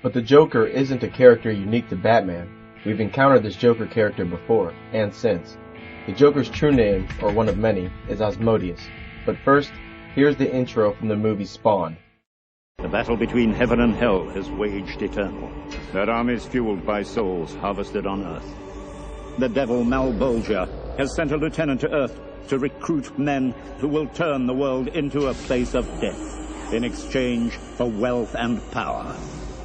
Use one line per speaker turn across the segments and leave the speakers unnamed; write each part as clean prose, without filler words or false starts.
But the Joker isn't a character unique to Batman. We've encountered this Joker character before, and since. The Joker's true name, or one of many, is Asmodeus. But first, here's the intro from the movie Spawn.
The battle between heaven and hell has waged eternal. Their armies fueled by souls harvested on Earth. The devil Malbolgia has sent a lieutenant to Earth to recruit men who will turn the world into a place of death in exchange for wealth and power.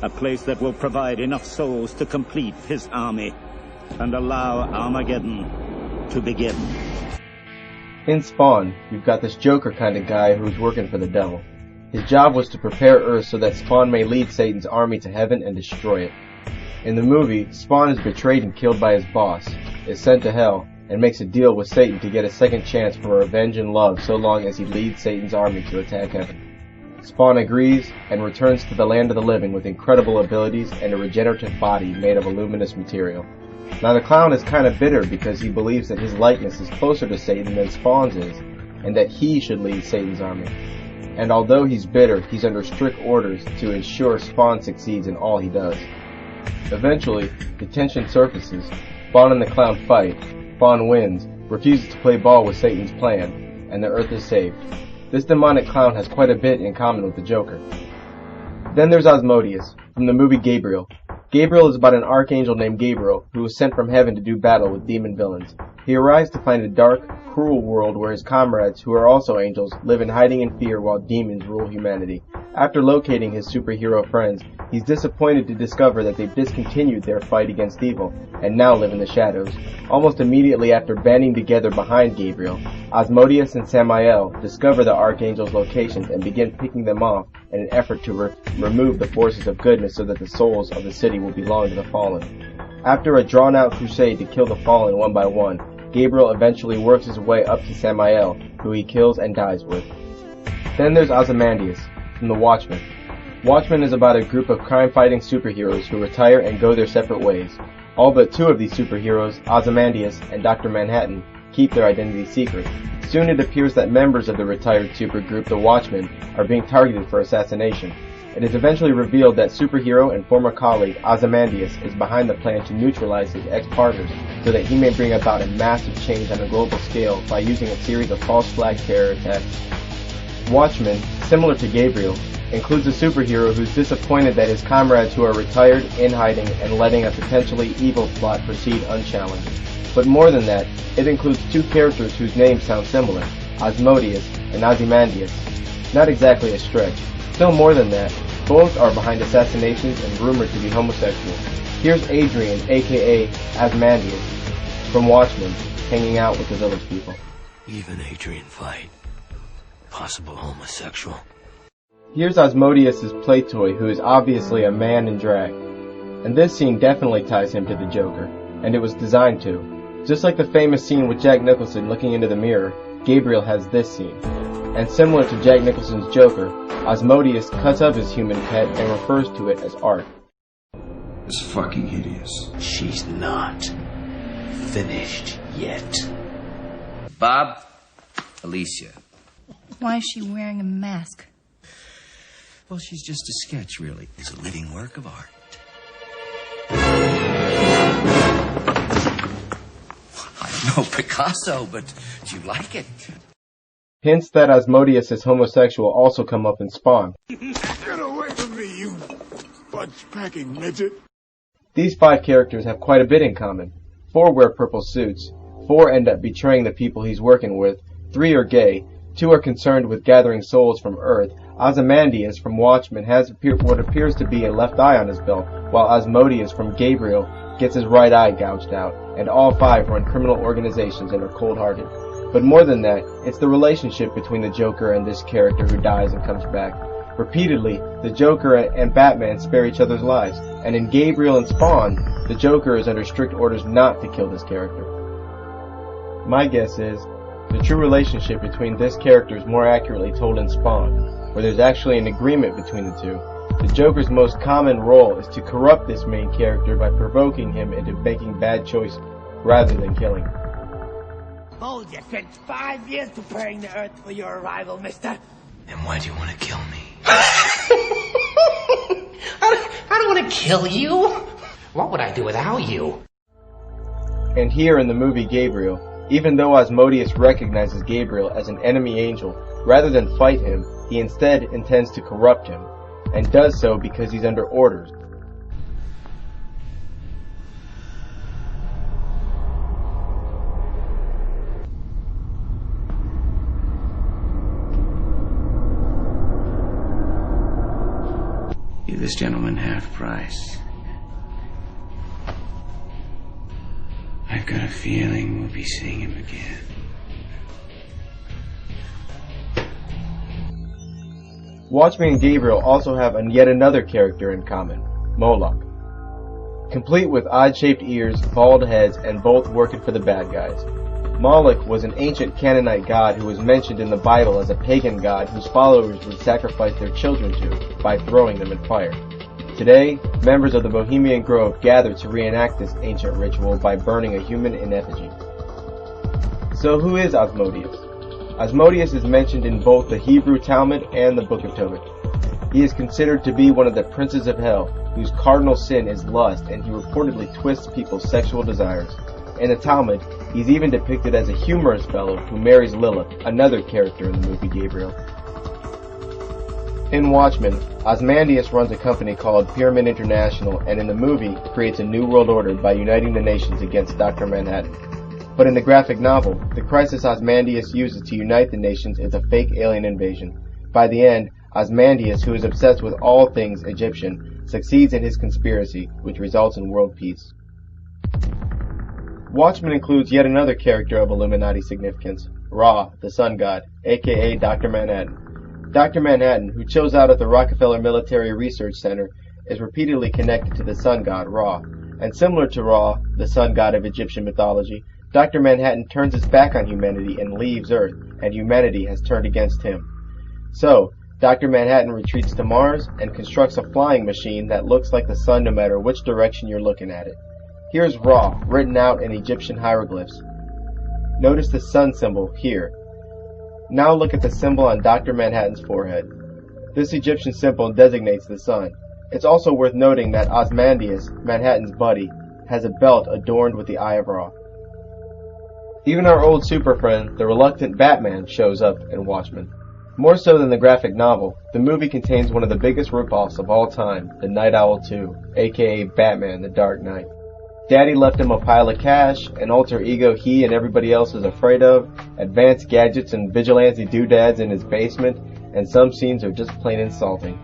A place that will provide enough souls to complete his army and allow Armageddon to begin.
In Spawn, you've got this Joker kind of guy who's working for the devil. His job was to prepare Earth so that Spawn may lead Satan's army to heaven and destroy it. In the movie, Spawn is betrayed and killed by his boss, is sent to hell, and makes a deal with Satan to get a second chance for revenge and love so long as he leads Satan's army to attack heaven. Spawn agrees and returns to the land of the living with incredible abilities and a regenerative body made of a luminous material. Now the clown is kind of bitter because he believes that his likeness is closer to Satan than Spawn's is, and that he should lead Satan's army. And although he's bitter, he's under strict orders to ensure Spawn succeeds in all he does. Eventually, the tension surfaces. Spawn and the clown fight. Spawn wins, refuses to play ball with Satan's plan, and the Earth is saved. This demonic clown has quite a bit in common with the Joker. Then there's Asmodeus, from the movie Gabriel. Gabriel is about an archangel named Gabriel, who was sent from heaven to do battle with demon villains. He arrives to find a dark, cruel world where his comrades, who are also angels, live in hiding and fear while demons rule humanity. After locating his superhero friends, he's disappointed to discover that they've discontinued their fight against evil, and now live in the shadows. Almost immediately after banding together behind Gabriel, Asmodeus and Samael discover the Archangel's locations and begin picking them off in an effort to remove the forces of goodness so that the souls of the city will belong to the fallen. After a drawn-out crusade to kill the fallen one by one, Gabriel eventually works his way up to Samael, who he kills and dies with. Then there's Ozymandias, from the Watchmen. Watchmen is about a group of crime-fighting superheroes who retire and go their separate ways. All but two of these superheroes, Ozymandias and Dr. Manhattan, keep their identity secret. Soon it appears that members of the retired supergroup, the Watchmen, are being targeted for assassination. It is eventually revealed that superhero and former colleague Ozymandias is behind the plan to neutralize his ex-partners so that he may bring about a massive change on a global scale by using a series of false flag terror attacks. Watchmen, similar to Gabriel, includes a superhero who's disappointed that his comrades who are retired, in hiding, and letting a potentially evil plot proceed unchallenged. But more than that, it includes two characters whose names sound similar, Asmodeus and Ozymandias. Not exactly a stretch. Still more than that, both are behind assassinations and rumored to be homosexual. Here's Adrian, aka Ozymandias, from Watchmen, hanging out with the village people.
Even Adrian fight. Possible homosexual.
Here's Asmodeus' play toy, who is obviously a man in drag. And this scene definitely ties him to the Joker, and it was designed to. Just like the famous scene with Jack Nicholson looking into the mirror, Gabriel has this scene. And similar to Jack Nicholson's Joker, Asmodeus cuts up his human pet and refers to it as art.
It's fucking hideous.
She's not finished yet.
Bob, Alicia.
Why is she wearing a mask?
Well, she's just a sketch, really. It's a living work of art. I'm no Picasso, but do you like it?
Hints that Asmodeus is homosexual also come up in Spawn.
Get away from me, you fudge-packing midget.
These five characters have quite a bit in common. 4 wear purple suits, 4 end up betraying the people he's working with, 3 are gay, 2 are concerned with gathering souls from Earth. Ozymandias from Watchmen has what appears to be a left eye on his belt, while Asmodeus from Gabriel gets his right eye gouged out, and all 5 run criminal organizations and are cold-hearted. But more than that, it's the relationship between the Joker and this character who dies and comes back. Repeatedly, the Joker and Batman spare each other's lives, and in Gabriel and Spawn, the Joker is under strict orders not to kill this character. My guess is, the true relationship between this character is more accurately told in Spawn, where there's actually an agreement between the two. The Joker's most common role is to corrupt this main character by provoking him into making bad choices, rather than killing him.
Oh, you spent 5 years preparing the Earth for your arrival, mister.
And why do you want to kill me?
How do
want to kill you. What would I do without you?
And here in the movie Gabriel, even though Asmodeus recognizes Gabriel as an enemy angel, rather than fight him, he instead intends to corrupt him, and does so because he's under orders.
Give this gentleman half price. I've got a feeling we'll be seeing him again.
Watchmen and Gabriel also have yet another character in common, Moloch. Complete with odd-shaped ears, bald heads, and both working for the bad guys. Moloch was an ancient Canaanite god who was mentioned in the Bible as a pagan god whose followers would sacrifice their children to by throwing them in fire. Today, members of the Bohemian Grove gather to reenact this ancient ritual by burning a human in effigy. So who is Asmodeus? Asmodeus is mentioned in both the Hebrew Talmud and the Book of Tobit. He is considered to be one of the princes of hell, whose cardinal sin is lust, and he reportedly twists people's sexual desires. In the Talmud, he's even depicted as a humorous fellow who marries Lilith, another character in the movie Gabriel. In Watchmen, Ozymandias runs a company called Pyramid International, and in the movie creates a new world order by uniting the nations against Dr. Manhattan. But in the graphic novel, the crisis Ozymandias uses to unite the nations is a fake alien invasion. By the end, Ozymandias, who is obsessed with all things Egyptian, succeeds in his conspiracy, which results in world peace. Watchmen includes yet another character of Illuminati significance, Ra, the sun god, aka Dr. Manhattan. Dr. Manhattan, who chills out at the Rockefeller Military Research Center, is repeatedly connected to the sun god Ra, and similar to Ra, the sun god of Egyptian mythology, Dr. Manhattan turns his back on humanity and leaves Earth, and humanity has turned against him. So, Dr. Manhattan retreats to Mars and constructs a flying machine that looks like the sun no matter which direction you're looking at it. Here's Ra, written out in Egyptian hieroglyphs. Notice the sun symbol here. Now look at the symbol on Dr. Manhattan's forehead. This Egyptian symbol designates the sun. It's also worth noting that Ozymandias, Manhattan's buddy, has a belt adorned with the Eye of Ra. Even our old super friend, the reluctant Batman, shows up in Watchmen. More so than the graphic novel, the movie contains one of the biggest rip-offs of all time, the Night Owl 2, aka Batman the Dark Knight. Daddy left him a pile of cash, an alter ego he and everybody else is afraid of, advanced gadgets and vigilante doodads in his basement, and some scenes are just plain insulting.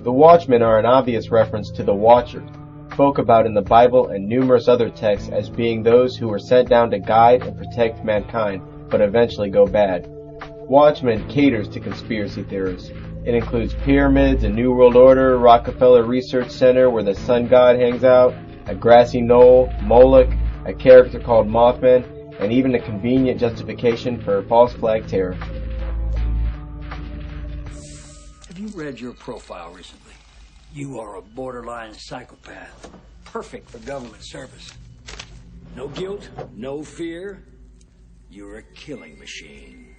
The Watchmen are an obvious reference to the Watchers, spoke about in the Bible and numerous other texts as being those who were sent down to guide and protect mankind, but eventually go bad. Watchmen caters to conspiracy theorists. It includes pyramids, a new world order, Rockefeller Research Center where the sun god hangs out, a grassy knoll, Moloch, a character called Mothman, and even a convenient justification for false flag terror.
Have you read your profile recently? You are a borderline psychopath. Perfect for government service. No guilt, no fear. You're a killing machine.